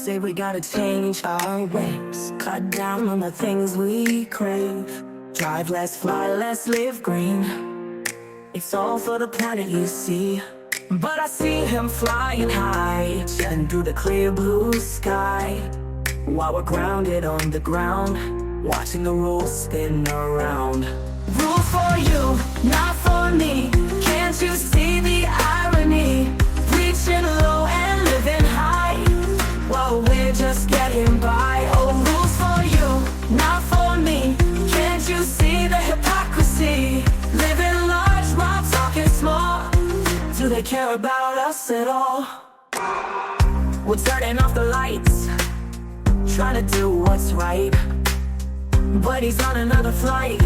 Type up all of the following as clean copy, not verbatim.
say we gotta change our ways, cut down on the things we crave, drive less, fly less, live green. It's all for the planet, you see. But I see him flying high, jetting through the clear blue sky, while we're grounded on the ground, watching the rules spin around. Rules for you, not for me. Can't you see the irony? Reaching low and living high, while we're just getting by. Oh, rules for you, not for me. Can't you see the hypocrisy? Living large while talking small. Do they care about us at all? We're turning off the lights, trying to do what's right, but he's on another flight,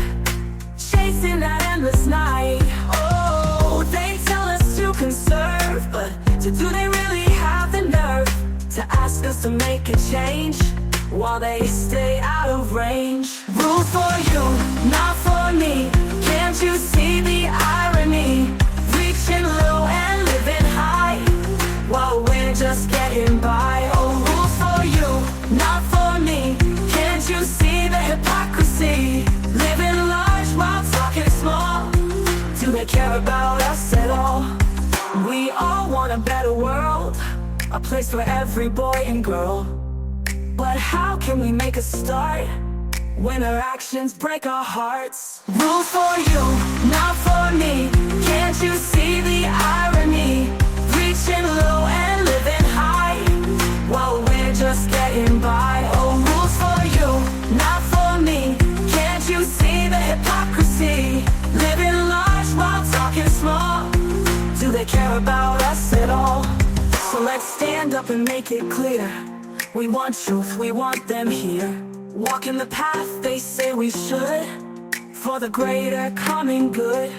chasing that endless night. Oh, they tell us to conserve, but do they really have the nerve to ask us to make a change while they stay out of range? Rules for you, not for me. Can't you see the irony? Reaching low and living high, while we're just getting by. Oh, rules for you, not for me. Can't you see the hypocrisy? Living large while talking small. Do they care about us at all? We all want a better world, a place for every boy and girl. But how can we make a start when our actions break our hearts? Rules for you, not for me. Can't you see the irony? Reaching low and living high, while we're just getting by. Oh, rules for you, not for me. Can't you see the hypocrisy? Living large while talking small. Do they care about us at all? So let's stand up and make it clear. We want truth, we want them here, walking the path they say we should, for the greater common good.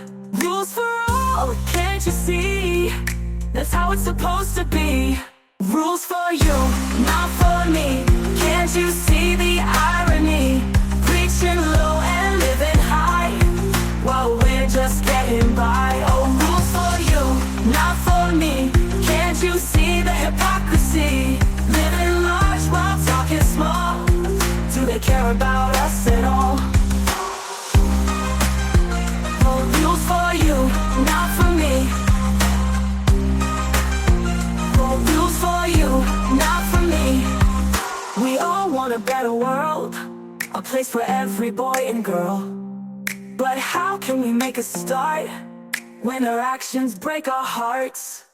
Rules for all, can't you see? That's how it's supposed to be. Rules for you, not for me. Can't you see the irony? Reaching low and living high, while we're just getting by. Oh, rules for you, not for me. Can't you see the hypocrisy? Living large while talking small. Do they care about us at all? Oh, rules for you, not for me. Oh, rules for you, not for me. We all want a better world, a place for every boy and girl. But how can we make a start when our actions break our hearts?